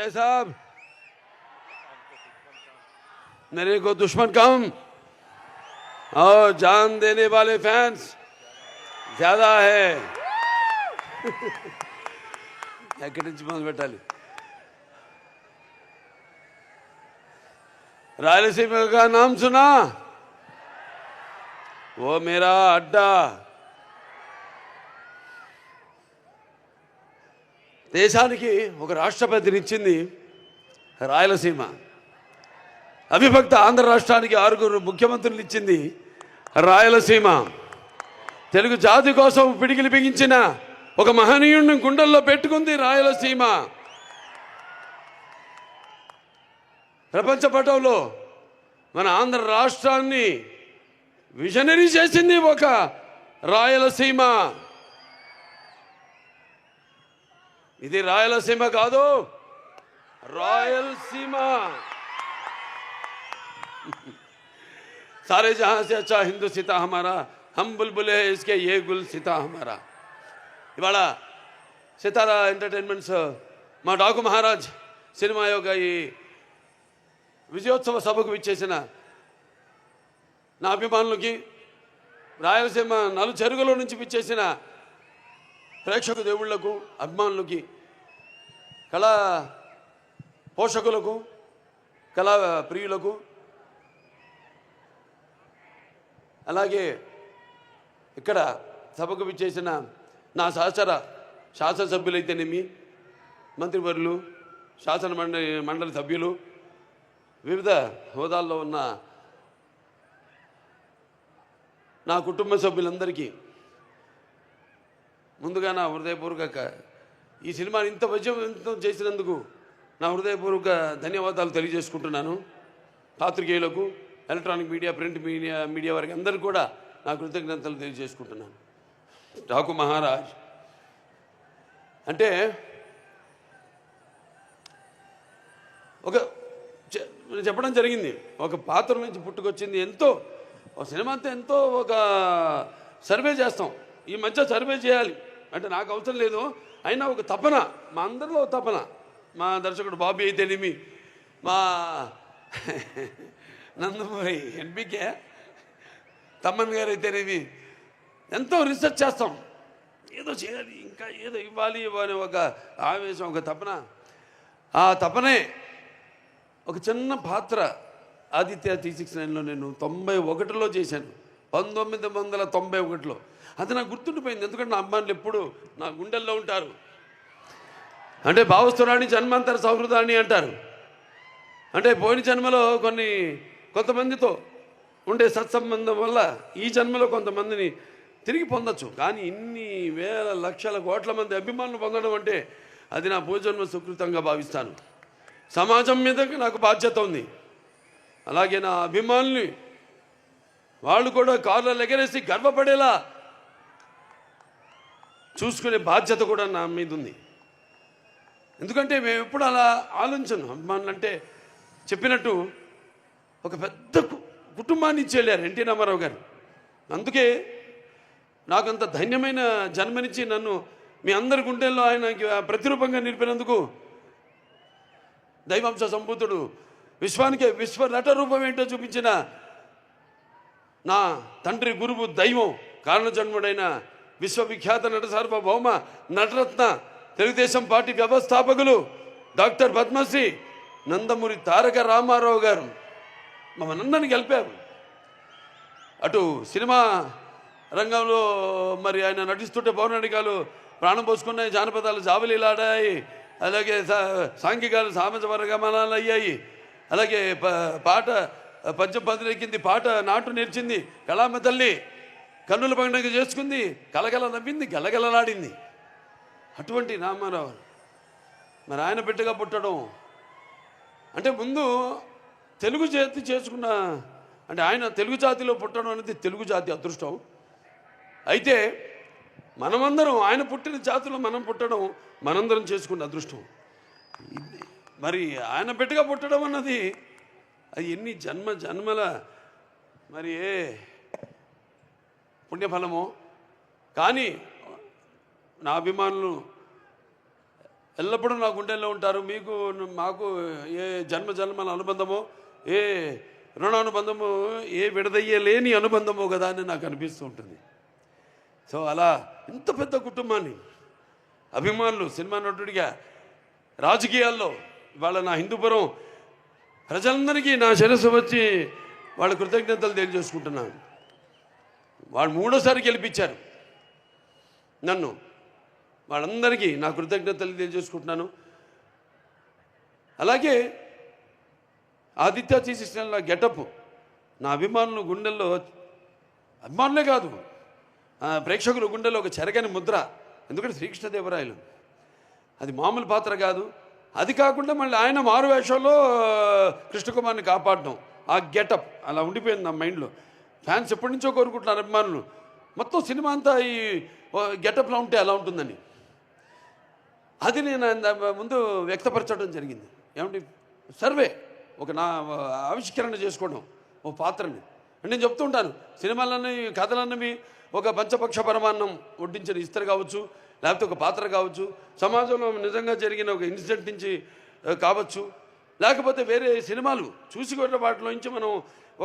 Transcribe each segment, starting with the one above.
भाई साहब, मेरे को दुश्मन कम और जान देने वाले फैंस ज्यादा है। ఎక్కడి నుంచి మొదలు పెట్టాలి? रायलसीमा का नाम सुना? वो मेरा अड्डा। దేశానికి ఒక రాష్ట్రపతినిచ్చింది రాయలసీమ. అవిభక్త ఆంధ్ర రాష్ట్రానికి 6 ముఖ్యమంత్రులు ఇచ్చింది రాయలసీమ. తెలుగు జాతి కోసం పిడికిలి బిగించిన ఒక మహనీయుడిని గుండెల్లో పెట్టుకుంది రాయలసీమ. ప్రపంచ పటంలో మన ఆంధ్ర రాష్ట్రాన్ని విజనరీ చేసింది ఒక రాయలసీమ. ఇది రాయలసీమ కాదు, రాయలసీమ. सारे जहां से अच्छा हिंदू सीता हमारा, हम बुलबुल है इसके ये गुल सीता हमारा. ఇవాళ సితారా ఎంటర్టైన్మెంట్స్ మా డాకు మహారాజ్ సినిమా యొక్క ఈ విజయోత్సవ సభకు విచ్చేసిన నా అభిమానులకి, రాయలసీమ నలుచెరుగుల నుంచి విచ్చేసిన ప్రేక్షక దేవుళ్లకు, అభిమానులకి, కళా పోషకులకు, కళా ప్రియులకు, అలాగే ఇక్కడ సభకు విచ్చేసిన నా సహచర శాసనసభ్యులైతేనేమి, మంత్రివర్యులు, శాసన మండలి సభ్యులు, వివిధ హోదాల్లో ఉన్న నా కుటుంబ సభ్యులందరికీ ముందుగా నా హృదయపూర్వక ఈ సినిమాని ఇంత విజయవంతం చేసినందుకు నా హృదయపూర్వక ధన్యవాదాలు తెలియజేసుకుంటున్నాను. పాత్రికేయులకు, ఎలక్ట్రానిక్ మీడియా, ప్రింట్ మీడియా వారికి అందరికీ కూడా నా కృతజ్ఞతలు తెలియజేసుకుంటున్నాను. డాకు మహారాజ్ అంటే ఒక చెప్పడం జరిగింది, ఒక పాత్ర నుంచి పుట్టుకొచ్చింది. ఎంతో ఒక సినిమా అంతా ఎంతో ఒక సర్వే చేస్తాం. ఈ మధ్య సర్వే చేయాలి అంటే నాకు అవసరం లేదు, అయినా ఒక తపన, మా అందరిలో తపన. మా దర్శకుడు బాబీ అయితేనేమి, మా నందమూరి ఎన్బికే తమ్మన్ గారు అయితేనేమి, ఎంతో రీసెర్చ్ చేస్తాం. ఏదో చేయాలి, ఇంకా ఏదో ఇవ్వాలి అనే ఒక ఆవేశం, ఒక తపన. ఆ తపనే ఒక చిన్న పాత్ర ఆదిత్య 369లో నేను 91లో చేశాను, 1991లో. అది నాకు గుర్తుండిపోయింది, ఎందుకంటే నా అమ్మాయిలు ఎప్పుడు నా గుండెల్లో ఉంటారు. అంటే భావస్తురాణి జన్మాంతర సౌహృదాన్ని అంటారు. అంటే పోయిన జన్మలో కొంతమందితో ఉండే సత్సంబంధం వల్ల ఈ జన్మలో కొంతమందిని తిరిగి పొందొచ్చు. కానీ ఇన్ని వేల లక్షల కోట్ల మంది అభిమానులు పొందడం అంటే అది నా పూర్వజన్మ సుకృతంగా భావిస్తాను. సమాజం మీద నాకు బాధ్యత ఉంది. అలాగే నా అభిమానుల్ని వాళ్ళు కూడా కార్లలో ఎగరేసి గర్వపడేలా చూసుకునే బాధ్యత కూడా నా మీద ఉంది. ఎందుకంటే మేము ఎప్పుడు అలా ఆలోచించను. అభిమానులు అంటే చెప్పినట్టు ఒక పెద్ద కుటుంబాన్ని ఇచ్చి వెళ్ళారు ఎన్టీ రామారావు గారు. అందుకే నాకు అంత ధన్యమైన జన్మనిచ్చి నన్ను మీ అందరి గుండెల్లో ఆయనకి ప్రతిరూపంగా నిలిపినందుకు దైవాంశ సంభూతుడు, విశ్వానికే విశ్వ నట రూపం ఏంటో చూపించిన నా తండ్రి, గురువు, దైవం, కారణజన్ముడైన విశ్వవిఖ్యాత నట సార్వభౌమ నటరత్న తెలుగుదేశం పార్టీ వ్యవస్థాపకులు డాక్టర్ పద్మశ్రీ నందమూరి తారక రామారావు గారు మమ్మల్ని గెలిపారు. అటు సినిమా రంగంలో మరి ఆయన నటిస్తుంటే పౌరాణికాలు ప్రాణం పోసుకున్నాయి, జానపదాలు జావలీలాడాయి, అలాగే సాంఘికాలు సామాజ వర్గమనాలు అయ్యాయి, అలాగే పాట పద్యం పదిలెక్కింది, పాట నాటు నేర్చింది, కళామ తల్లి కన్నుల పండుగ చేసుకుంది, కలగల నవ్వింది, గలగలలాడింది. అటువంటి రామారావు మరి ఆయన బిడ్డగా పుట్టడం అంటే ముందు తెలుగు జాతి చేసుకున్న అంటే ఆయన తెలుగు జాతిలో పుట్టడం అనేది తెలుగు జాతి అదృష్టం. అయితే మనమందరం ఆయన పుట్టిన జాతిలో మనం పుట్టడం మనందరం చేసుకున్న అదృష్టం. మరి ఆయన బిడ్డగా పుట్టడం అన్నది అది ఎన్ని జన్మల మరి ఏ పుణ్యఫలమో. కానీ నా అభిమానులు ఎల్లప్పుడూ నా గుండెల్లో ఉంటారు. మీకు మాకు ఏ జన్మల అనుబంధమో, ఏ రుణానుబంధము, ఏ విడదయ్యలేని అనుబంధమో కదా అని నాకు అనిపిస్తూ ఉంటుంది. సో అలా ఇంత పెద్ద కుటుంబాన్ని, అభిమానులు, సినిమా నటుడిగా, రాజకీయాల్లో ఇవాళ నా హిందూపురం ప్రజలందరికీ నా శిరస్సు వచ్చి వాళ్ళ కృతజ్ఞతలు తెలియజేసుకుంటున్నాను. వాళ్ళు 3వ సారి గెలిపించారు నన్ను. వాళ్ళందరికీ నా కృతజ్ఞతలు తెలియజేసుకుంటున్నాను. అలాగే ఆదిత్య తీసిన గెటప్ నా అభిమానులు గుండెల్లో, అభిమానులే కాదు ప్రేక్షకుల గుండెల్లో ఒక చెరగని ముద్ర. ఎందుకంటే శ్రీకృష్ణదేవరాయలు అది మామూలు పాత్ర కాదు. అది కాకుండా మళ్ళీ ఆయన మారు వేషంలో కృష్ణకుమార్ని కాపాడడం, ఆ గెటప్ అలా ఉండిపోయింది నా మైండ్లో. ఫ్యాన్స్ ఎప్పటి నుంచో కోరుకుంటున్నారు అభిమానులు, మొత్తం సినిమా అంతా ఈ గెటప్లో ఉంటే ఎలా ఉంటుందని. అది నేను ముందు వ్యక్తపరచడం జరిగింది. ఏమంటే సర్వే ఒక నా ఆవిష్కరణ చేసుకోవడం ఓ పాత్రని. అంటే నేను చెప్తూ ఉంటాను, సినిమాలన్నీ కథలన్నవి ఒక పంచపక్ష పరమాన్నం వడ్డించిన ఇస్తరు కావచ్చు, లేకపోతే ఒక పాత్ర కావచ్చు, సమాజంలో నిజంగా జరిగిన ఒక ఇన్సిడెంట్ నుంచి కావచ్చు, లేకపోతే వేరే సినిమాలు చూసి కొట్టిన వాటిలో నుంచి మనం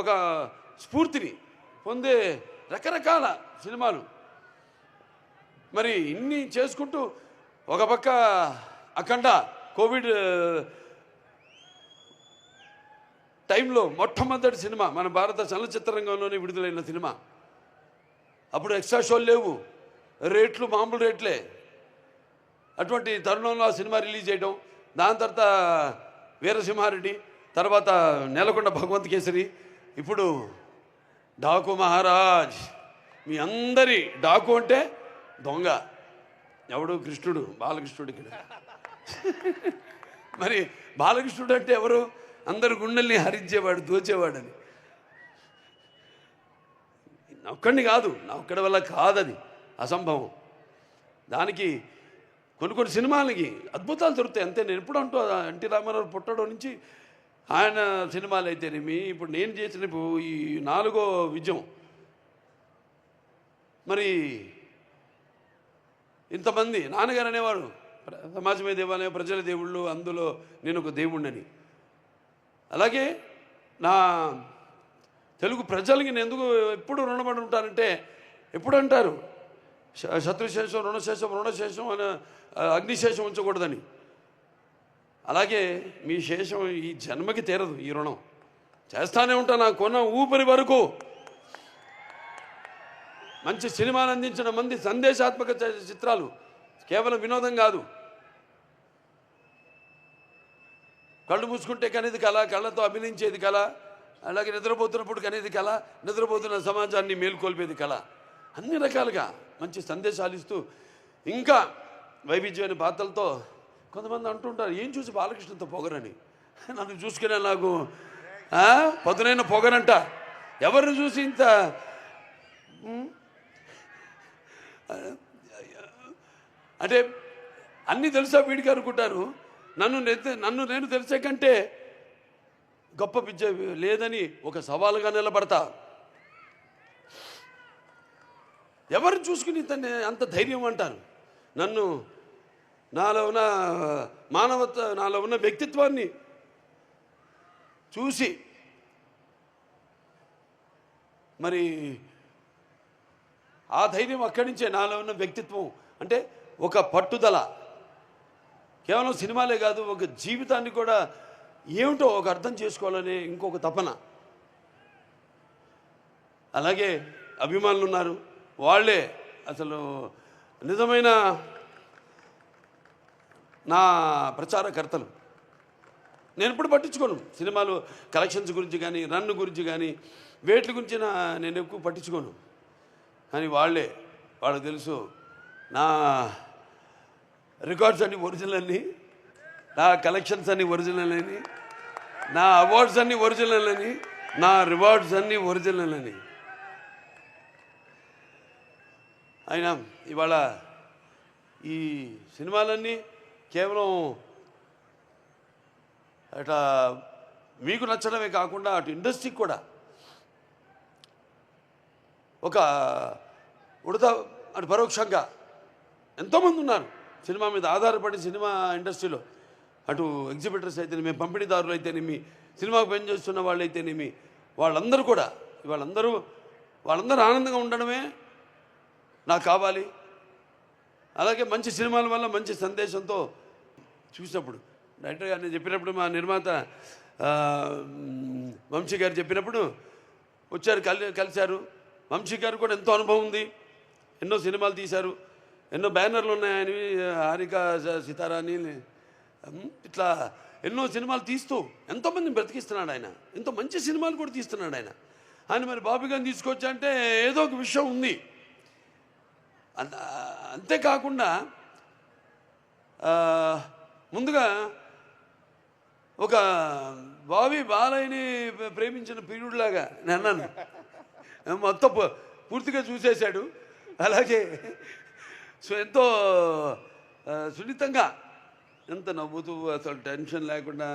ఒక స్ఫూర్తిని పొందే రకరకాల సినిమాలు. మరి ఇన్ని చేసుకుంటూ ఒక పక్క అఖండ కోవిడ్ టైంలో మొట్టమొదటి సినిమా మన భారత చలనచిత్ర రంగంలోనే విడుదలైన సినిమా. అప్పుడు ఎక్స్ట్రా షోలు లేవు, రేట్లు మామూలు రేట్లే. అటువంటి తరుణంలో ఆ సినిమా రిలీజ్ చేయడం, దాని తర్వాత వీరసింహారెడ్డి, తర్వాత నేలకొండ భగవంత్ కేసరి, ఇప్పుడు డాకు మహారాజ్. మీ అందరి డాకు అంటే దొంగ, ఎవడు? కృష్ణుడు, బాలకృష్ణుడు. ఇక్కడ మరి బాలకృష్ణుడు అంటే ఎవరు? అందరు గుండెల్ని హరించేవాడు, దోచేవాడని. నా ఒక్కడిని కాదు, నా ఒక్కడి వల్ల కాదది, అసంభవం. దానికి కొన్ని సినిమాలకి అద్భుతాలు దొరుకుతాయి అంతే. నేను ఎప్పుడు అంటూ ఎన్టీ రామారావు పుట్టడం నుంచి ఆయన సినిమాలు అయితేనేమి, ఇప్పుడు నేను చేసిన ఈ 4వ విజయం, మరి ఇంతమంది నాన్నగారు అనేవారు సమాజమే దేవాలయం, ప్రజల దేవుళ్ళు, అందులో నేను ఒక దేవుణ్ణని. అలాగే నా తెలుగు ప్రజలకి నేను ఎందుకు ఎప్పుడు రుణపడి ఉంటానంటే, ఎప్పుడు అంటారు శత్రుశేషం రుణశేషం అని, అగ్నిశేషం ఉంచకూడదని. అలాగే మీ శేషం ఈ జన్మకి తీరదు, ఈ రుణం చేస్తానే ఉంటా. నాకు కొన్న ఊపిరి వరకు మంచి సినిమాలు అందించిన మంది, సందేశాత్మక చిత్రాలు, కేవలం వినోదం కాదు. కళ్ళు మూసుకుంటే కనేది కళ, కళ్ళతో అభినయించేది కళ, అలాగే నిద్రపోతున్నప్పుడు కనేది కళ, నిద్రపోతున్న సమాజాన్ని మేలుకొల్పేది కళ. అన్ని రకాలుగా మంచి సందేశాలు ఇస్తూ, ఇంకా వైవిధ్యమైన పాత్రలతో. కొంతమంది అంటుంటారు, ఏం చూసి బాలకృష్ణతో పొగరని. నన్ను చూసుకునే నాకు పదునైన పొగరంట. ఎవరిని చూసి ఇంత అంటే అన్నీ తెలుసా వీడికి అనుకుంటారు. నన్ను నేను తెలిసే కంటే గొప్ప విద్య లేదని ఒక సవాలుగా నిలబడతా. ఎవరు చూసుకుని అంత ధైర్యం అంటారు. నన్ను, నాలో ఉన్న మానవత్వ, నాలో ఉన్న వ్యక్తిత్వాన్ని చూసి మరి ఆ ధైర్యం అక్కడి నుంచే. నాలో ఉన్న వ్యక్తిత్వం అంటే ఒక పట్టుదల, కేవలం సినిమాలే కాదు, ఒక జీవితాన్ని కూడా ఏమిటో ఒక అర్థం చేసుకోవాలనే ఇంకొక తపన. అలాగే అభిమానులు ఉన్నారు, వాళ్ళే అసలు నిజమైన నా ప్రచారకర్తలు. నేను ఎప్పుడు పట్టించుకోను సినిమాలు కలెక్షన్స్ గురించి కానీ, రన్ గురించి కానీ, వేట్ల గురించి నేను ఎక్కువ పట్టించుకోను. కానీ వాళ్ళకి తెలుసు నా రికార్డ్స్ అన్నీ ఒరిజినల్ అని, నా కలెక్షన్స్ అన్నీ ఒరిజినల్ అని, నా అవార్డ్స్ అన్నీ ఒరిజినల్ అని, నా రివార్డ్స్ అన్నీ ఒరిజినల్ అని. అయినా ఇవాళ ఈ సినిమాలన్నీ కేవలం అట్లా మీకు నచ్చడమే కాకుండా అటు ఇండస్ట్రీకి కూడా ఒక అటు పరోక్షంగా ఎంతోమంది ఉన్నారు సినిమా మీద ఆధారపడి సినిమా ఇండస్ట్రీలో అటు ఎగ్జిబిటర్స్ అయితేనేమి, పంపిణీదారులు అయితేనేమి, సినిమాకు పనిచేస్తున్న వాళ్ళు అయితేనేమి, వాళ్ళందరూ కూడా వాళ్ళందరూ ఆనందంగా ఉండడమే నాకు కావాలి. అలాగే మంచి సినిమాల వల్ల మంచి సందేశంతో చూసినప్పుడు డైరెక్టర్ గారిని చెప్పినప్పుడు, మా నిర్మాత వంశీ గారు చెప్పినప్పుడు వచ్చారు, కలిశారు. వంశీ గారు కూడా ఎంతో అనుభవం ఉంది, ఎన్నో సినిమాలు తీశారు, ఎన్నో బ్యానర్లు ఉన్నాయని, హారిక సితారా అని ఇట్లా ఎన్నో సినిమాలు తీస్తూ ఎంతోమందిని బ్రతికిస్తున్నాడు ఆయన. ఎంతో మంచి సినిమాలు కూడా తీస్తున్నాడు ఆయన మరి బాబీ గారిని తీసుకొచ్చా అంటే ఏదో ఒక విషయం ఉంది. అంతేకాకుండా ముందుగా ఒక బాబీ బాలయ్యని ప్రేమించిన పీరుడులాగా నేను అన్నాను. మొత్తం పూర్తిగా చూసేశాడు. అలాగే ఎంతో సున్నితంగా, ఎంత నవ్వుతూ అసలు టెన్షన్ లేకుండా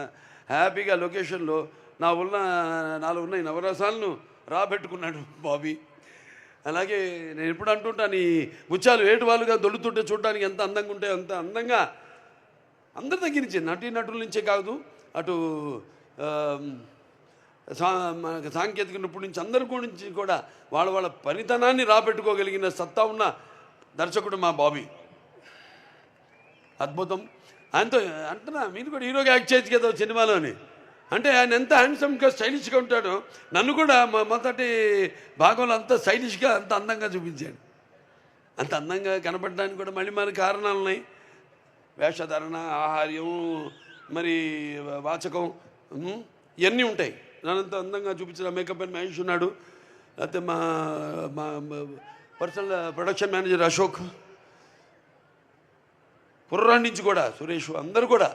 హ్యాపీగా లొకేషన్లో నాలో ఉన్న ఈ నవరసాలను రాబెట్టుకున్నాడు బాబీ. అలాగే నేను ఎప్పుడు అంటుంటాను, ఈ ముత్యాలు ఏటువాలుగా దొల్లుతుంటే చూడడానికి ఎంత అందంగా ఉంటే అంత అందంగా అందరి దగ్గర నుంచి, నటుల నుంచే కాదు, అటు సాంకేతిక నిపుణుల నుంచి అందరి గురించి కూడా వాళ్ళ పనితనాన్ని రాబెట్టుకోగలిగిన సత్తా ఉన్న దర్శకుడు మా బాబీ. అద్భుతం. ఆయనతో అంటున్నా, మీరు కూడా హీరోగా యాక్ట్ చేయొచ్చు కదా సినిమాలోని. అంటే ఆయన ఎంత హ్యాండ్సమ్గా స్టైలిష్గా ఉంటాడో, నన్ను కూడా మొదటి భాగంలో అంత స్టైలిష్గా అంత అందంగా చూపించాడు. అంత అందంగా కనపడడానికి కూడా మళ్ళీ మన కారణాలు ఉన్నాయి. వేషధారణ, ఆహార్యం, మరి వాచకం, ఇవన్నీ ఉంటాయి. నన్నంత అందంగా చూపించిన మేకప్ అండ్ మహేష్ ఉన్నాడు. లేకపోతే మా పర్సనల్ ప్రొడక్షన్ మేనేజర్ అశోక్, కుర్రాడి నుంచి కూడా సురేష్, అందరూ కూడా.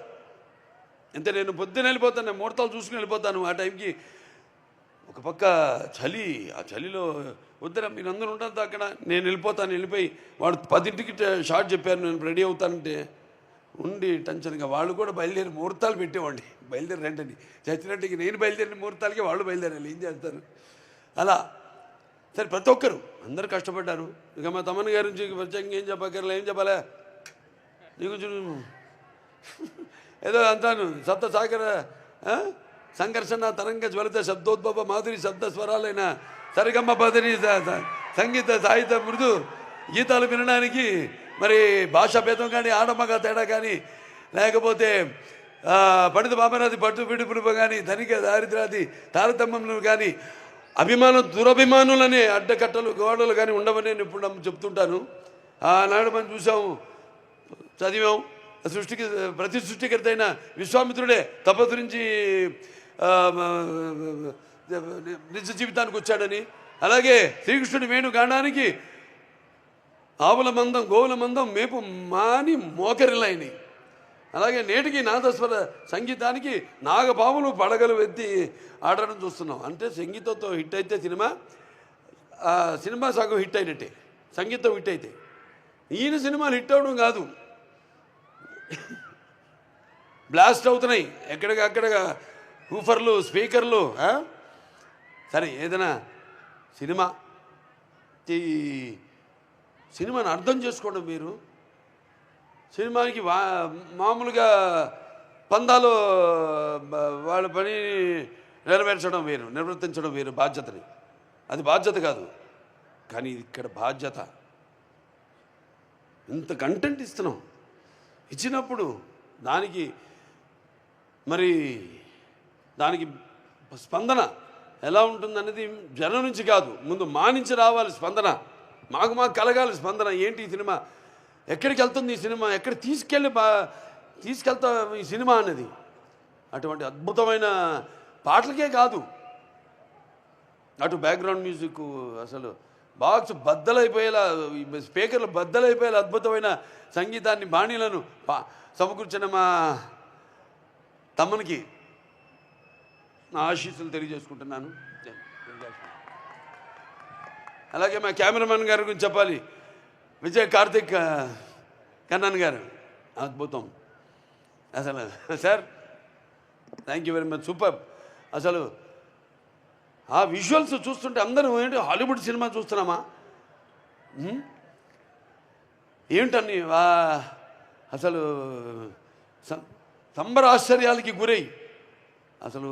అంటే నేను పొద్దున్న వెళ్ళిపోతాను, ముహూర్తాలు చూసుకుని వెళ్ళిపోతాను. ఆ టైంకి ఒక పక్క చలి, ఆ చలిలో వద్దరా మీరందరూ ఉంటుంది అక్కడ, నేను వెళ్ళిపోయి వాడు 10ంటికి షార్ట్ చెప్పారు, నేను రెడీ అవుతానంటే ఉండి టెన్షన్గా వాళ్ళు కూడా బయలుదేరి ముహూర్తాలు పెట్టేవాడిని. బయలుదేరి రండి చచ్చినట్టుకి, నేను బయలుదేరిన ముహూర్తాలకి వాళ్ళు బయలుదేరాలి, ఏం చేస్తారు అలా. సరే ప్రతి ఒక్కరు అందరూ కష్టపడ్డారు. ఇక మా తమ్మన్ గారి నుంచి ప్రత్యేకంగా ఏం చెప్పక్కర్లే, ఏం చెప్పాలా నీకు ఏదో అంటాను. సప్త సాగర సంఘర్షణ తరంగ జ్వలిత శబ్దోద్భవ మాధురి శబ్ద స్వరాలైన సరిగమ్మ బదిరి సంగీత సాహిత్య మృదు గీతాలు వినడానికి మరి భాషా భేదం కానీ, ఆడమగ తేడా కానీ, లేకపోతే పండిత బామరాది పట్టు విడుపులుప కానీ, ధనిక దారిద్రాది తారతమ్యములు కానీ, అభిమానం దురభిమానులనే అడ్డకట్టలు గోడలు కానీ ఉండవని నేను ఇప్పుడు చెప్తుంటాను. ఆనాడు మనం చూసాము, చదివాం. ప్రతి సృష్టికర్త అయిన విశ్వామిత్రుడే తపస్సురించి నిజ జీవితానికి వచ్చాడని, అలాగే శ్రీకృష్ణుడి వేణుగానానికి ఆవుల మందం గోవుల మందం మేపు మాని మోకరిలైన, అలాగే నేటికి నాదస్వర సంగీతానికి నాగపాములు పడగలు ఎత్తి ఆడడం చూస్తున్నాం. అంటే సంగీతంతో హిట్ అయితే సినిమా సగం హిట్ అయినట్టే, సంగీతం హిట్ అయితే. ఈయన సినిమాలు హిట్ అవడం కాదు, బ్లాస్ట్ అవుతున్నాయి ఎక్కడికక్కడ, హూఫర్లు, స్పీకర్లు. సరే ఏదైనా సినిమాని అర్థం చేసుకోవడం మీరు, సినిమాకి మామూలుగా పందాలు వాళ్ళ పని నెరవేర్చడం వేరు, నిర్వర్తించడం వేరు బాధ్యతని. అది బాధ్యత కాదు, కానీ ఇక్కడ బాధ్యత. ఇంత కంటెంట్ ఇచ్చినప్పుడు దానికి స్పందన ఎలా ఉంటుందనేది జనం నుంచి కాదు, ముందు మా నుంచి రావాలి స్పందన. మాకు కలగాలి స్పందన. ఏంటి ఈ సినిమా, ఎక్కడికి వెళ్తుంది ఈ సినిమా, ఎక్కడ తీసుకెళ్తా ఈ సినిమా అనేది. అటువంటి అద్భుతమైన పాటలకే కాదు, అటు బ్యాక్గ్రౌండ్ మ్యూజిక్, అసలు బాక్స్ బద్దలైపోయేలా, స్పీకర్లు బద్దలైపోయేలా అద్భుతమైన సంగీతాన్ని, బాణీలను సమకూర్చిన మా తమ్మనికి నా ఆశీస్సులు తెలియజేసుకుంటున్నాను. అలాగే మా కెమెరామెన్ గారి గురించి చెప్పాలి, విజయ్ కార్తిక్ కన్నన్ గారు, అద్భుతం అసలు. Sir thank you very much, super. అసలు ఆ విజువల్స్ చూస్తుంటే అందరూ ఏంటి హాలీవుడ్ సినిమా చూస్తున్నామా, ఏమిటని అసలు సంబరాశ్చర్యాలకి గురై అసలు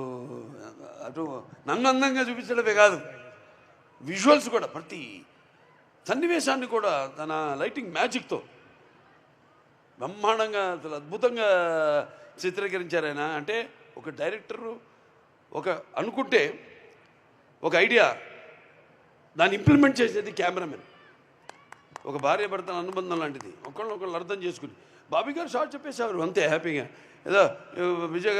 అటు నన్ను అందంగా చూపించడమే కాదు, విజువల్స్ కూడా ప్రతి సన్నివేశాన్ని కూడా తన లైటింగ్ మ్యాజిక్తో బ్రహ్మాండంగా అసలు అద్భుతంగా చిత్రీకరించారు ఆయన. అంటే ఒక డైరెక్టరు ఒక అనుకుంటే ఒక ఐడియా దాన్ని ఇంప్లిమెంట్ చేసేది కెమెరామెన్. ఒక భార్య భర్తల అనుబంధం లాంటిది, ఒకళ్ళు అర్థం చేసుకుని బాబీ గారు షార్ట్ చెప్పేసేవారు అంతే హ్యాపీగా, ఏదో విజయ్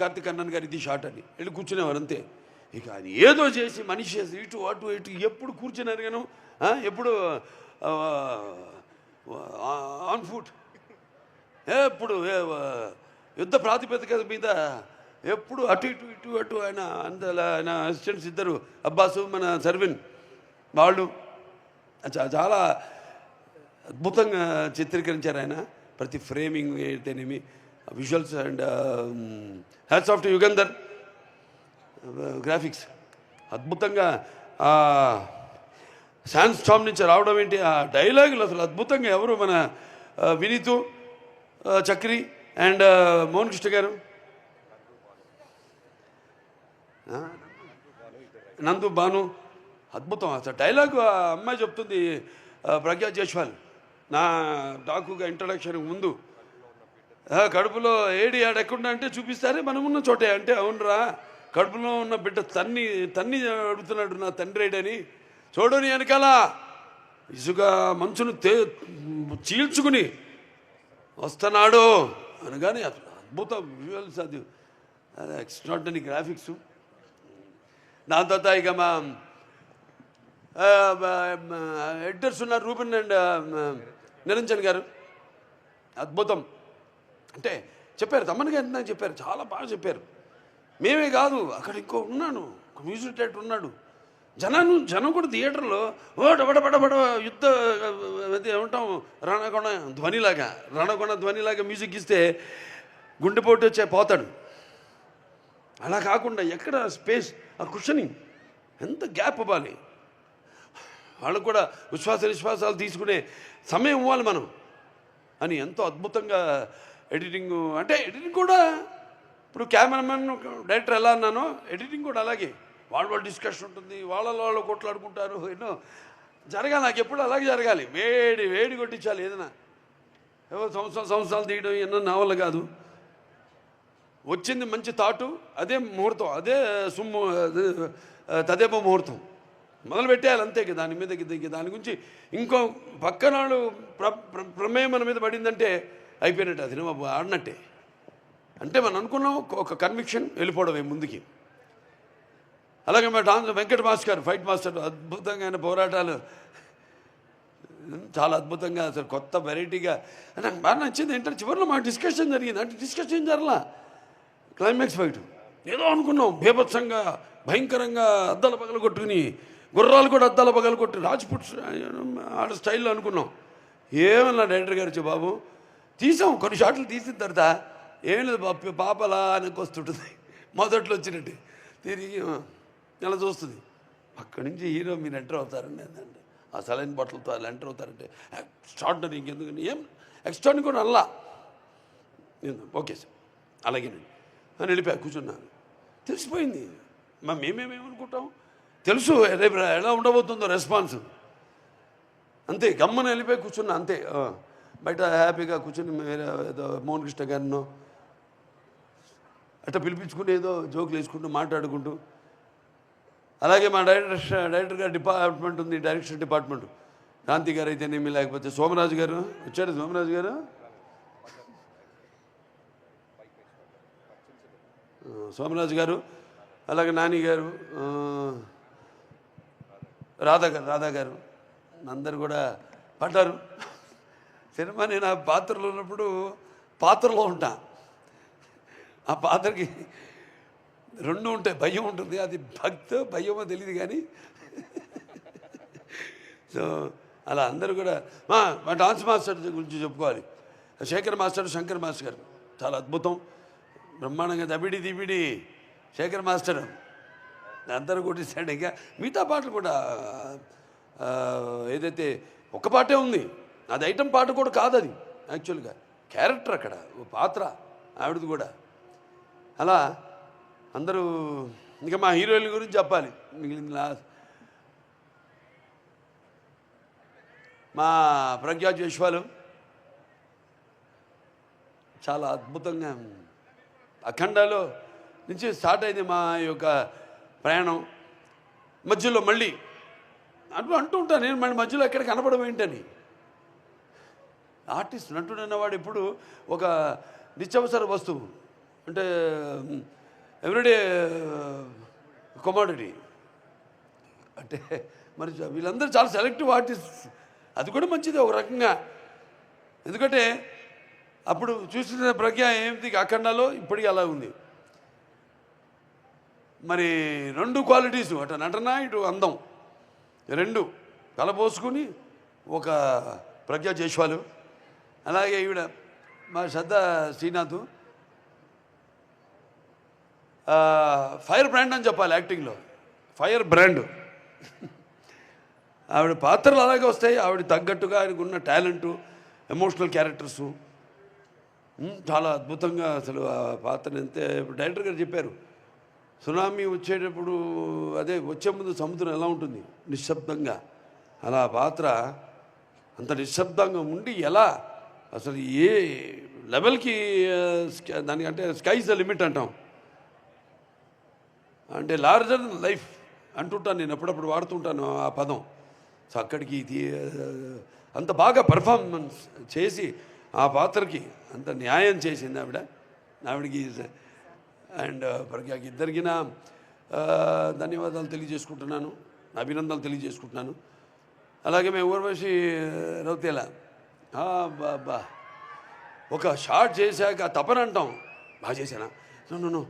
కార్తిక్ అన్నన్ గారు ఇది షార్ట్ అని వెళ్ళి కూర్చునేవారు అంతే. ఇక అది ఏదో చేసి మనిషి ఇటు అటు ఇటు ఎప్పుడు కూర్చున్నారు గాను, ఎప్పుడు ఆన్ ఫుట్, ఎప్పుడు యుద్ధ ప్రాతిపదిక మీద ఎప్పుడు అటు ఇటు ఇటు అటు ఆయన అందులో ఆయన అసిస్టెంట్స్ ఇద్దరు అబ్బాసు మన సర్విన్ వాళ్ళు చాలా అద్భుతంగా చిత్రీకరించారు ఆయన. ప్రతి ఫ్రేమింగ్ అయితేనేమి visuals and hats off to Yugandhar graphics అద్భుతంగా శాన్ స్టామ్ నుంచి రావడం ఏంటి, ఆ డైలాగులు అసలు అద్భుతంగా ఎవరు మన వినీతు చక్రి అండ్ మోహన్ కృష్ణ గారు, నందు భాను అద్భుతం. అసలు డైలాగు ఆ అమ్మాయి చెప్తుంది ప్రజ్ఞా జైస్వాల్ నా డాకుగా ఇంట్రడక్షన్కి ముందు, కడుపులో ఏడి ఆడెక్కడ అంటే చూపిస్తారే మనం ఉన్న చోటే అంటే, అవునరా కడుపులో ఉన్న బిడ్డ తన్ని అడుగుతున్నాడు నా తండ్రి ఏడని, చూడని వెనకాల ఇసుక మంచును చీల్చుకుని వస్తున్నాడు అనగానే అసలు అద్భుతం విజువల్స్, అది ఎక్స్ట్రాడినరీ గ్రాఫిక్స్. దాని తర్వాత ఇక మా ఎడిటర్స్ ఉన్నారు రూబెన్ అండ్ నిరంజన్ గారు, అద్భుతం. అంటే చెప్పారు తమ్మని గారు నాకు చెప్పారు, చాలా బాగా చెప్పారు. మేమే కాదు అక్కడ ఇంకో ఉన్నాను, ఒక మ్యూజిక్ డైరెక్టర్ ఉన్నాడు, జనం కూడా థియేటర్లో బడబడ యుద్ధ ఏమంటాం రణకొణ ధ్వనిలాగా మ్యూజిక్ ఇస్తే గుండెపోటు వచ్చే పోతాడు. అలా కాకుండా ఎక్కడ స్పేస్, ఆ కుషనింగ్ ఎంత గ్యాప్ ఇవ్వాలి, వాళ్ళకు కూడా విశ్వాసాలు తీసుకునే సమయం ఇవ్వాలి మనం అని ఎంతో అద్భుతంగా ఎడిటింగ్. అంటే ఎడిటింగ్ కూడా ఇప్పుడు కెమెరామెన్ డైరెక్టర్ ఎలా అన్నానో ఎడిటింగ్ కూడా అలాగే, వాళ్ళ డిస్కషన్ ఉంటుంది, వాళ్ళు కొట్లాడుకుంటారు, ఎన్నో జరగాలి. నాకు ఎప్పుడు అలాగే జరగాలి, వేడి కొట్టించాలి. ఏదైనా ఏవో సంవత్సరాలు తీయడం ఎన్నో నా వల్ల కాదు. వచ్చింది మంచి థాటు, అదే ముహూర్తం, అదే తదేపో ముహూర్తం మొదలు పెట్టేయాలి అంతే. దాని మీద దాని గురించి ఇంకో పక్కన వాళ్ళు ప్రమేయం మన మీద పడిందంటే అయిపోయినట్టు, అది సినిమా ఆడినట్టే. అంటే మనం అనుకున్నాం ఒక కన్విక్షన్ వెళ్ళిపోవడమే ముందుకి. అలాగే మా వెంకట మాస్టర్ ఫైట్ మాస్టర్ అద్భుతంగా ఆయన పోరాటాలు చాలా అద్భుతంగా, అసలు కొత్త వెరైటీగా నాకు బాగా నచ్చింది. ఏంటంటే చివరిలో మా డిస్కషన్ జరిగింది, అంటే డిస్కషన్ జరలా క్లైమాక్స్ ఫైట్ ఏదో అనుకున్నాం బీభత్సంగా భయంకరంగా అద్దాల పగలు కొట్టుకుని, గుర్రాలు కూడా అద్దాల పగలు కొట్టి రాజ్పుట్ ఆడ స్టైల్లో అనుకున్నాం. ఏమన్నా డైరెక్టర్ గారు వచ్చి బాబు తీసాం, కొన్ని షాట్లు తీసిన తర్వాత ఏం లేదు పాపలా వెనక్కి వస్తుంటుంది, మొదట్లో వచ్చినట్టు తిరిగి ఇలా చూస్తుంది. అక్కడి నుంచి హీరో మీరు ఎంటర్ అవుతారండి అంటే, ఆ సలైన్ బట్టలతో అలా ఎంటర్ అవుతారంటే ఎక్స్ట్రాడినరీ, ఇంకెందుకని ఏం ఎక్స్ట్రాడినరీ కూడా అల్లా ఓకే సార్ అలాగేనండి అని వెళ్ళిపోయా కూర్చున్నాను. తెలిసిపోయింది మేమేమేమనుకుంటాం, తెలుసు రేపు ఎలా ఉండబోతుందో రెస్పాన్స్, అంతే. గమ్మన వెళ్ళిపోయి కూర్చున్నా అంతే. బయట హ్యాపీగా కూర్చుని ఏదో మోహన్ కృష్ణ గారినో అట్లా పిలిపించుకుని ఏదో జోకులు వేసుకుంటూ మాట్లాడుకుంటూ. అలాగే మా డైరెక్టర్ గారి డిపార్ట్మెంట్ ఉంది, డైరెక్షన్ డిపార్ట్మెంట్, క్రాంతి గారు అయితేనేమి, లేకపోతే సోమరాజు గారు వచ్చాడు, సోమరాజు గారు అలాగే నాని గారు, రాధా గారు అందరు కూడా పడ్డారు. సినిమా నేను ఆ పాత్రలో ఉన్నప్పుడు పాత్రలో ఉంటా, ఆ పాత్రకి రెండు ఉంటాయి, భయం ఉంటుంది, అది భయమో తెలియదు కానీ. సో అలా అందరూ కూడా మా డాన్స్ మాస్టర్ గురించి చెప్పుకోవాలి. శేఖర్ మాస్టర్, శంకర్ మాస్టర్ గారు చాలా అద్భుతం, బ్రహ్మాండంగా దబిడి శేఖర్ మాస్టర్ అందరూ కొట్టేసాడు. ఇంకా మిగతా పాటలు కూడా ఏదైతే ఒక పాటే ఉంది, అది ఐటమ్ పాట కూడా కాదు, అది యాక్చువల్గా క్యారెక్టర్ అక్కడ, ఓ పాత్ర ఆవిడది కూడా. అలా అందరూ ఇంకా మా హీరోయిన్ గురించి చెప్పాలి. మిగిలింది మా ప్రజ్ఞా జైస్వాల్ చాలా అద్భుతంగా అఖండాలో నుంచి స్టార్ట్ అయింది మా యొక్క ప్రయాణం. మధ్యలో మళ్ళీ అంటూ ఉంటాను నేను, మళ్ళీ మధ్యలో ఎక్కడ కనపడడం ఏంటని. ఆర్టిస్ట్ నటుడు అన్నవాడు ఎప్పుడు ఒక నిత్యావసర వస్తువు, అంటే ఎవ్రీడే కమోడిటీ. అంటే మరి వీళ్ళందరూ చాలా సెలెక్టివ్ ఆర్టిస్ట్. అది కూడా మంచిది ఒక రకంగా. ఎందుకంటే అప్పుడు చూసిన ప్రజ్ఞ ఏమిటి అఖండాలో, ఇప్పటికీ అలా ఉంది. మరి 2 క్వాలిటీసు, అటు నటన ఇటు అందం, 2 కలపోసుకుని ఒక ప్రజ్ఞా జైస్వాల్. అలాగే ఈవిడ మా శ్రద్ధ శ్రీనాథ్ ఫైర్ బ్రాండ్ అని చెప్పాలి యాక్టింగ్లో, ఫైర్ బ్రాండ్. ఆవిడ పాత్రలు అలాగే వస్తాయి, ఆవిడ తగ్గట్టుగా ఆయనకు ఉన్న టాలెంటు, ఎమోషనల్ క్యారెక్టర్సు చాలా అద్భుతంగా. అసలు ఆ పాత్రను అంతే డైరెక్టర్ గారు చెప్పారు, సునామీ వచ్చేటప్పుడు అదే వచ్చే ముందు సముద్రం ఎలా ఉంటుంది నిశ్శబ్దంగా, అలా పాత్ర అంత నిశ్శబ్దంగా ఉండి ఎలా అసలు ఏ లెవెల్కి దానికంటే స్కైస్ ద లిమిట్ అంటాం, అంటే లార్జర్ లైఫ్ అంటుంటాను నేను, అప్పుడప్పుడు వాడుతుంటాను ఆ పదం. సో అక్కడికి అంత బాగా పర్ఫార్మెన్స్ చేసి ఆ పాత్రకి అంత న్యాయం చేసింది ఆవిడకి. అండ్ ప్రజ్ఞకి ఇద్దరికి నా ధన్యవాదాలు తెలియజేసుకుంటున్నాను, అభినందనలు తెలియజేసుకుంటున్నాను. అలాగే మేము ఊర్వశి రౌతేలా బాబా ఒక షార్ట్ చేశాక తపన అంటాం, బాగా చేశానా నువ్వు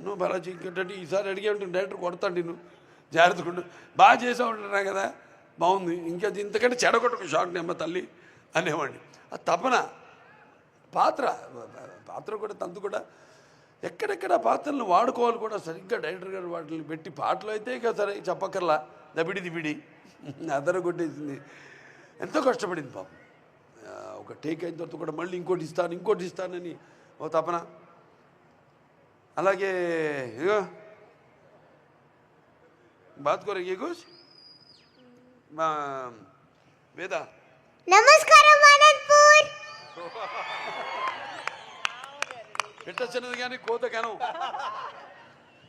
నువ్వు బాలాజీ ఇంకేంటంటే ఈసారి అడిగే ఉంటుంది డైరెక్టర్ కొడతాడు నిన్ను జాగ్రత్తగా బాగా చేసా ఉంటున్నా కదా, బాగుంది, ఇంకా ఇంతకంటే చెడగొట్టకు షార్ట్ నెమ్మ తల్లి అనేవాడిని. ఆ తపన పాత్ర కూడా తంతు కూడా ఎక్కడెక్కడ పాత్రలను వాడుకోవాలి కూడా సరిగ్గా డైరెక్టర్ గారు వాటిని పెట్టి, పాటలు అయితే ఇక సరే చెప్పక్కర్లా, దబిడి దిబిడి అదర కొట్టేసింది. ఎంతో కష్టపడింది పాపం. ఒక టేక్ అయిన తర్వాత కూడా మళ్ళీ ఇంకోటి ఇస్తానని ఓ తపన. అలాగే ఇగో బాత్ కోరే కుछ మా వేద నమస్కారం అనంతపూర్. పెట్ట చిన్నది కానీ కోత గనం,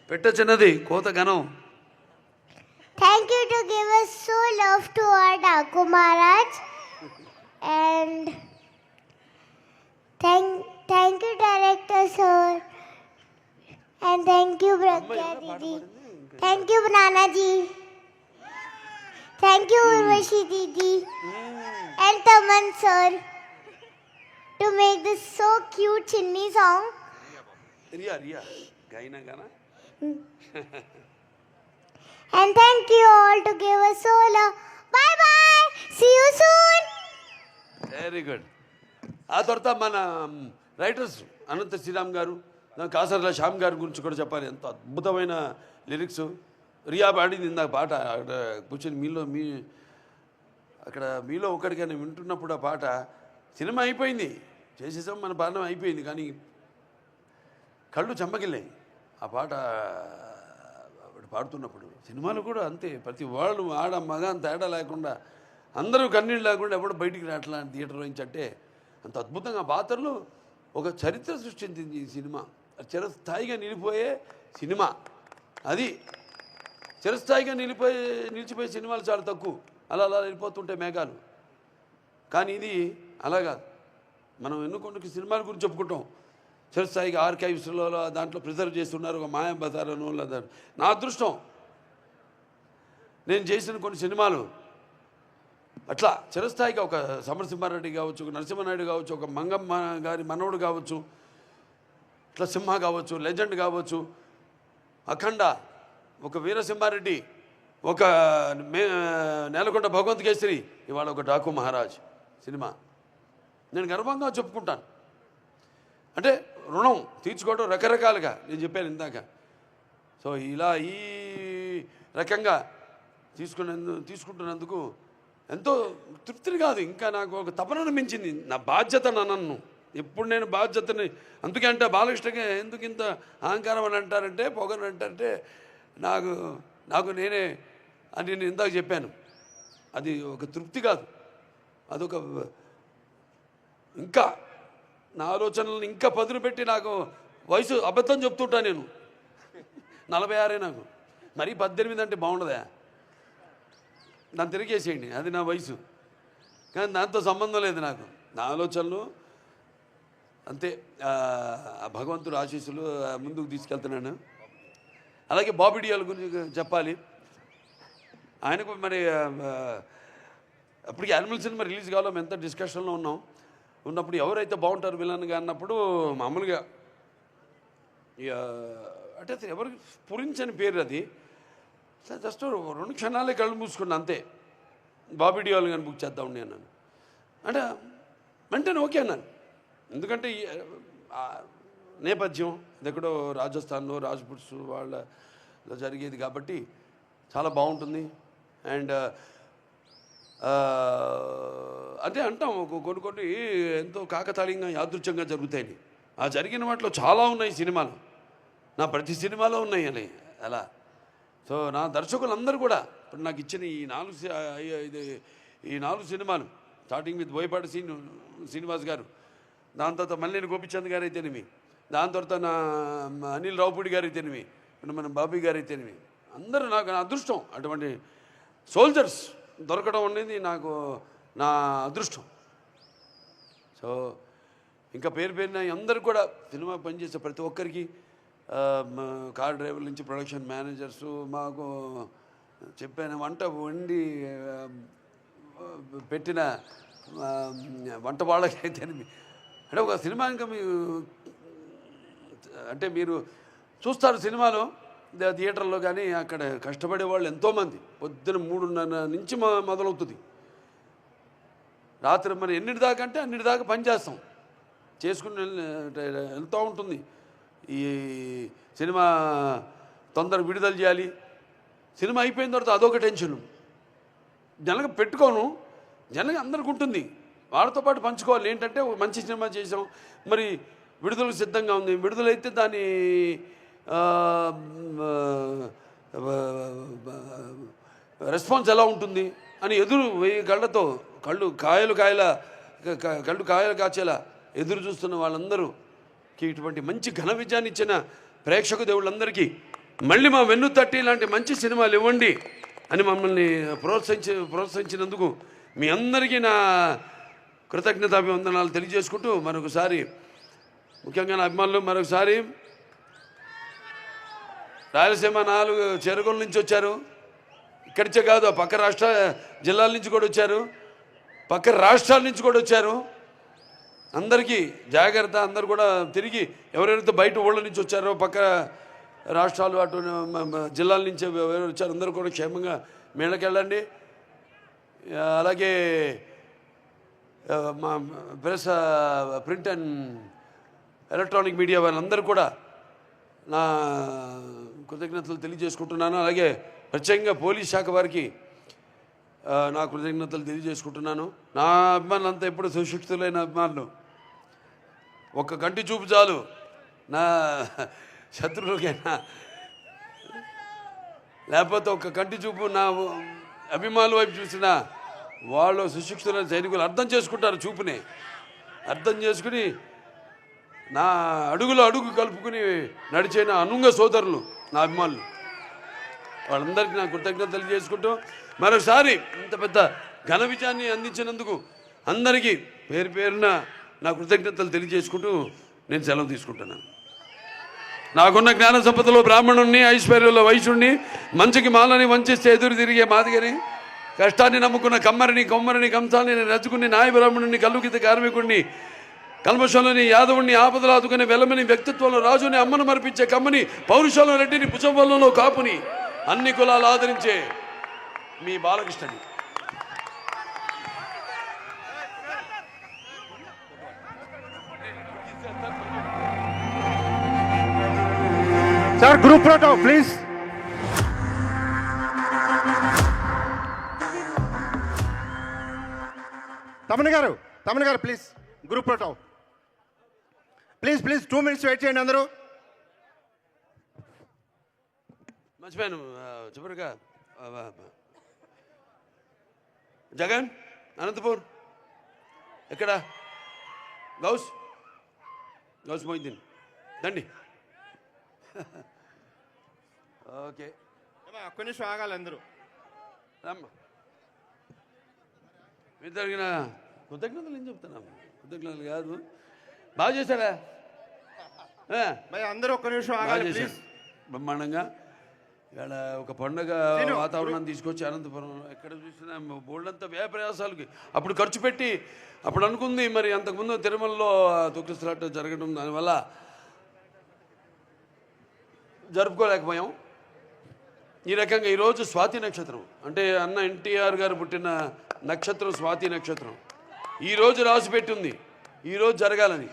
పెట్ట చిన్నది కోత గనం. Thank you to give us so love to our Daku Maharaj, and thank you director sir, and thank you Pragya Didi, thank you Nana ji, thank you Urvashi Didi and Taman sir to make this so cute Chinni song. Riya gaina gana. And thank you all to give us so love. Bye bye. See you soon. Very good. ఆ తర్వాత మన writers Anantha Sriram గారు, కాసర్ల శ్యామ్ గారి గురించి కూడా చెప్పాలి. ఎంత అద్భుతమైన లిరిక్స్. రియా పాడింది ఇందాక పాట అక్కడ కూర్చొని అక్కడ మీలో ఒకటిగా నేను వింటున్నప్పుడు ఆ పాట, సినిమా అయిపోయింది, చేసేసాం, మన పాడడం అయిపోయింది, కానీ కళ్ళు చెమ్మగిల్లాయి ఆ పాట పాడుతున్నప్పుడు. సినిమాలు కూడా అంతే, ప్రతి వాళ్ళు ఆడ మగ తేడా లేకుండా అందరూ కన్నీళ్ళు లేకుండా ఎవడు బయటికి రావట్లా థియేటర్ నుంచి. అంటే అంత అద్భుతంగా పాత్రలు ఒక చరిత్ర సృష్టించింది ఈ సినిమా. చిరస్థాయిగా నిలిపోయే సినిమా అది. చిరస్థాయిగా నిలిచిపోయే సినిమాలు చాలా తక్కువ, అలా వెళ్ళిపోతుంటాయి మేఘాలు. కానీ ఇది అలా కాదు. మనం ఎన్నుకొండకి సినిమాల గురించి చెప్పుకుంటాం, చిరస్థాయిగా ఆర్కైవ్స్లో దాంట్లో ప్రిజర్వ్ చేస్తున్నారు, ఒక మాయం బజారను. నా అదృష్టం నేను చేసిన కొన్ని సినిమాలు అట్లా చిరస్థాయిగా, ఒక సమరసింహారెడ్డి కావచ్చు, ఒక నరసింహనాయుడు కావచ్చు, ఒక మంగమ్మ గారి మనవడు కావచ్చు, ఇట్లా సింహ కావచ్చు, లెజెండ్ కావచ్చు, అఖండ, ఒక వీరసింహారెడ్డి, ఒక నేలకొండ భగవంత్ కేసరి, ఇవాళ ఒక డాకు మహారాజ్ సినిమా నేను గర్వంగా చెప్పుకుంటాను. అంటే రుణం తీర్చుకోవడం రకరకాలుగా నేను చెప్పాను ఇందాక. సో ఇలా ఈ రకంగా తీసుకుంటున్నందుకు ఎంతో తృప్తిని కాదు, ఇంకా నాకు ఒక తపనను మించింది. నా బాధ్యత నన్ను ఎప్పుడు నేను బాధ్యతని, అందుకే అంటే బాలకృష్ణకి ఎందుకు ఇంత అహంకారం అని అంటారంటే, పొగను అంటారంటే నాకు నేనే అని నేను ఇందాక చెప్పాను. అది ఒక తృప్తి కాదు, అదొక ఇంకా నా ఆలోచనలను ఇంకా పదును పెట్టి, నాకు వయసు అబద్ధం చెప్తుంటా నేను, 46 నాకు, మరీ 18 అంటే బాగుండదా, నన్ను తిరిగేసేయండి, అది నా వయసు. కానీ దాంతో సంబంధం లేదు నాకు, నా ఆలోచనలు అంతే. భగవంతుడు ఆశీస్సులు ముందుకు తీసుకెళ్తున్నాను. అలాగే బాబీ డియోల్ గురించి చెప్పాలి. ఆయనకు మరి అప్పటికి యానిమల్ సినిమా రిలీజ్ కావాలో మేము ఎంత డిస్కషన్లో ఉన్నప్పుడు ఎవరైతే బాగుంటారు విలన్గా అన్నప్పుడు మామూలుగా అంటే ఎవరికి పురించని పేరు అది, జస్ట్ 2 క్షణాలే కళ్ళు మూసుకున్నా అంతే. బాబీ డియోల్ కానీ బుక్ చేద్దాం నేను అంటే వెంటనే ఓకే అన్నాను. ఎందుకంటే నేపథ్యం ఇది ఎక్కడో రాజస్థాన్లో రాజ్పుట్స్ వాళ్ళలో జరిగేది కాబట్టి చాలా బాగుంటుంది. అండ్ అంటే అంటాం కొన్ని ఎంతో కాకతాళీయంగా యాదృచ్ఛంగా జరుగుతాయని. ఆ జరిగిన వాటిలో చాలా ఉన్నాయి సినిమాలు, నా ప్రతి సినిమాలో ఉన్నాయి అని అలా. సో నా దర్శకులందరూ కూడా ఇప్పుడు నాకు ఇచ్చిన ఈ 4 సినిమాలు, స్టార్టింగ్ విత్ బోయపాటి శ్రీనివాస్ గారు, దాని తర్వాత మల్లేని గోపిచంద్ గారు అయితేనేమి, దాని తర్వాత నా అనిల్ రావుపూడి గారు అయితేనేమి, మన బాబీ గారు అయితేనేమి, అందరూ నాకు నా అదృష్టం. అటువంటి సోల్జర్స్ దొరకడం అనేది నాకు నా అదృష్టం. సో ఇంకా పేరున అందరు కూడా సినిమా పనిచేసే ప్రతి ఒక్కరికి, కార్ డ్రైవర్ల నుంచి ప్రొడక్షన్ మేనేజర్సు, మాకు చెప్పిన వంట వండి పెట్టిన వంట వాళ్ళకైతే, అంటే ఒక సినిమా ఇంకా అంటే మీరు చూస్తారు సినిమాలో థియేటర్లో కానీ, అక్కడ కష్టపడే వాళ్ళు ఎంతోమంది, పొద్దున 3:30 నుంచి మొదలవుతుంది, రాత్రి మరి ఎన్నిటి దాకా అంటే అన్నిటి దాకా పనిచేస్తాం, చేసుకుని వెళ్తూ ఉంటుంది. ఈ సినిమా తొందరగా విడుదల చేయాలి, సినిమా అయిపోయిన తర్వాత అదొక టెన్షన్. జనగా పెట్టుకోను, జనగా అందరికి ఉంటుంది, వాళ్ళతో పాటు పంచుకోవాలి. ఏంటంటే ఒక మంచి సినిమా చేసాం, మరి విడుదలకు సిద్ధంగా ఉంది, విడుదలైతే దాని రెస్పాన్స్ ఎలా ఉంటుంది అని ఎదురు 1000 కళ్ళతో కళ్ళు కాయలు కాచేలా ఎదురు చూస్తున్న వాళ్ళందరూకి ఇటువంటి మంచి ఘన విజయాన్ని ఇచ్చిన ప్రేక్షక దేవుళ్ళందరికీ మళ్ళీ మా వెన్ను తట్టి ఇలాంటి మంచి సినిమాలు ఇవ్వండి అని మమ్మల్ని ప్రోత్సహించినందుకు మీ అందరికీ నా కృతజ్ఞతాభివందనాలు తెలియజేసుకుంటూ, మరొకసారి ముఖ్యంగా నా అభిమానులు మరొకసారి రాయలసీమ 4 చెరువుల నుంచి వచ్చారు, ఇక్కడిచే కాదు పక్క జిల్లాల నుంచి కూడా వచ్చారు, పక్క రాష్ట్రాల నుంచి కూడా వచ్చారు. అందరికీ జాగ్రత్త, అందరూ కూడా తిరిగి ఎవరెవరైతే బయట ఊళ్ళ నుంచి వచ్చారో, పక్క రాష్ట్రాలు అటు జిల్లాల నుంచి ఎవరు వచ్చారు, అందరూ కూడా క్షేమంగా మేళకెళ్ళండి. అలాగే మా ప్రింట్ అండ్ ఎలక్ట్రానిక్ మీడియా వాళ్ళందరూ కూడా నా కృతజ్ఞతలు తెలియజేసుకుంటున్నాను. అలాగే ప్రత్యేకంగా పోలీస్ శాఖ వారికి నా కృతజ్ఞతలు తెలియజేసుకుంటున్నాను. నా అభిమానులు అంతా ఎప్పుడు సుశిక్షితులైన అభిమానులు, ఒక్క కంటి చూపు చాలు నా శత్రువులకైనా, లేకపోతే ఒక్క కంటి చూపు నా అభిమానుల వైపు చూసినా వాళ్ళు సుశిక్షితులైన సైనికులు అర్థం చేసుకుంటారు, చూపుని అర్థం చేసుకుని నా అడుగు కలుపుకుని నడిచే నా అనుంగ సోదరులు, నా అభిమానులు, వాళ్ళందరికీ నా కృతజ్ఞతలు తెలియజేసుకుంటూ, మరోసారి ఇంత పెద్ద ఘన విజయాన్ని అందించినందుకు అందరికీ పేరున నా కృతజ్ఞతలు తెలియజేసుకుంటూ నేను సెలవు తీసుకుంటున్నాను. నాకున్న జ్ఞాన సంపదలో బ్రాహ్మణుణ్ణి, ఐశ్వర్యంలో వైశ్యుణ్ణి, మంచికి మాలని వంచిస్తే ఎదురు తిరిగే మాదిగని, కష్టాన్ని నమ్ముకున్న కొమ్మరిని కంసాలని రచుకుని, నాయ బ్రాహ్మణుని, కల్లుకిత కార్మికుడిని, కల్మషంలోని యాదవుణ్ణి, ఆపదలు ఆదుకునే వెలమని, వ్యక్తిత్వంలో రాజుని, అమ్మను మరిపించే కమ్మని, పౌరుషంలో రెడ్డిని, పుచ్చవల్లంలో కాపుని, అన్ని కులాలు ఆదరించే మీ బాలకృష్ణని. Sir group photo please. Thaman గారు please group photo please 2 minutes wait చేయండి అందరూ. మర్చిపోయాను చివరిగా జగన్ అనంతపూర్ ఎక్కడ గౌస్ మొయిద్దీన్ దండి. ఓకే ఒక్క నిమిషం ఆగాలి అందరూ. రమ్మ మీరు జరిగిన కృతజ్ఞతలు ఏం చెప్తున్నాము, కృతజ్ఞతలు కాదు. బాగా చేశారా? అందరూ ఒక్క నిమిషం బాగా ఆగాలి చేశారు ప్లీజ్. బ్రహ్మాండంగా. ఇక్కడ ఒక పండుగ వాతావరణాన్ని తీసుకొచ్చి అనంతపురం ఎక్కడ చూసినా బోల్డంతా వ్యయ ప్రయాసాలకి అప్పుడు ఖర్చు పెట్టి అప్పుడు అనుకుంది. మరి అంతకుముందు తిరుమలలో తొక్కిసలాట జరగడం, దానివల్ల జరుపుకోలేకపోయాం. ఈ రకంగా ఈరోజు స్వాతి నక్షత్రం అంటే అన్న ఎన్టీఆర్ గారు పుట్టిన నక్షత్రం స్వాతి నక్షత్రం ఈరోజు రాసిపెట్టి ఉంది, ఈరోజు జరగాలని.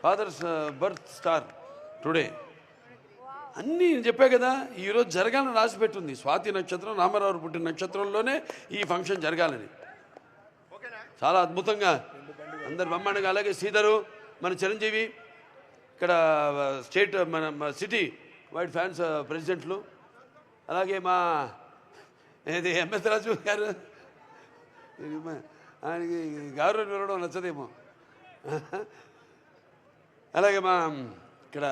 ఫాదర్స్ బర్త్ స్టార్ టుడే అన్నీ చెప్పా కదా, ఈరోజు జరగాలని రాసిపెట్టింది. స్వాతి నక్షత్రం రామారావు పుట్టిన నక్షత్రంలోనే ఈ ఫంక్షన్ జరగాలని. చాలా అద్భుతంగా అందరు బ్రహ్మాండంగా. అలాగే శ్రీధరు మన చిరంజీవి ఇక్కడ స్టేట్ మన సిటీ వైడ్ ఫ్యాన్స్ ప్రెసిడెంట్లు, అలాగే మా ఏది ఎంఎస్ రాజు గారు, ఆయనకి గారు వెళ్ళడం నచ్చదేమో. అలాగే మా ఇక్కడ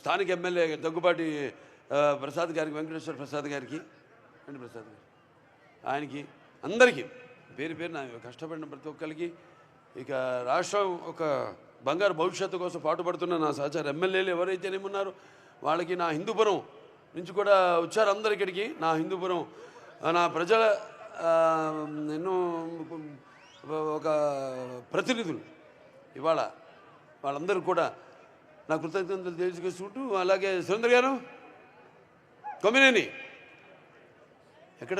స్థానిక ఎమ్మెల్యే దగ్గుబాటి ప్రసాద్ గారికి, వెంకటేశ్వర ప్రసాద్ గారికి, ప్రసాద్ గారు ఆయనకి అందరికీ పేరు పేరు నా కష్టపడిన ప్రతి ఒక్కరికి, ఇక రాష్ట్రం ఒక బంగారు భవిష్యత్తు కోసం పాటుపడుతున్న నా సహచార ఎమ్మెల్యేలు ఎవరైతేనేమున్నారో వాళ్ళకి, నా హిందూపురం నుంచి కూడా వచ్చారు అందరు ఇక్కడికి. నా హిందూపురం నా ప్రజల ఎన్నో ఒక ప్రతినిధులు ఇవాళ వాళ్ళందరూ కూడా నా కృతజ్ఞతలు తెలియజేసుకుంటూ, అలాగే సురేంద్ర గారు కొమ్మినేని ఎక్కడ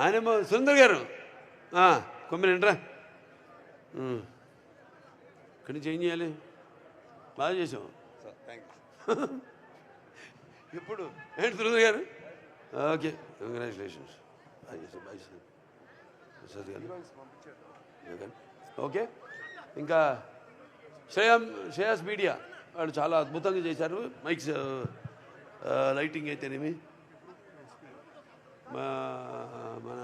ఆయనేమో సురేంద్ర గారు కొమ్మినేంట్రా ఇక్కడి నుంచి ఏం చేయాలి, బాగా చేసాం ఇప్పుడు ఏంటి సురేంద్ర గారు. ఓకే కంగ్రాచులేషన్స్, బాగా చేసాం బాగా చేసాం ప్రసాద్ గారు. ఓకే ఇంకా శ్రేయాస్ మీడియా వాళ్ళు చాలా అద్భుతంగా చేశారు. మైక్స్ లైటింగ్ అయితేనేమి, మన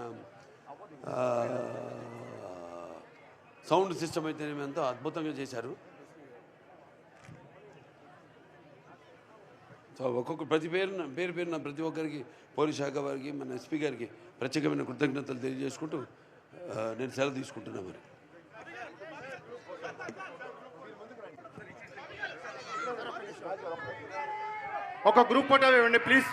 సౌండ్ సిస్టమ్ అయితేనేమి ఎంతో అద్భుతంగా చేశారు. సో ఒక్కొక్క పేరు పేరున ప్రతి ఒక్కరికి, పోలీస్ శాఖ వారికి, మన ఎస్పీ గారికి ప్రత్యేకమైన కృతజ్ఞతలు తెలియజేసుకుంటూ నేను సెలవు తీసుకుంటున్నా. మరి ఒక గ్రూప్ ఫోటో ఇవ్వండి ప్లీజ్.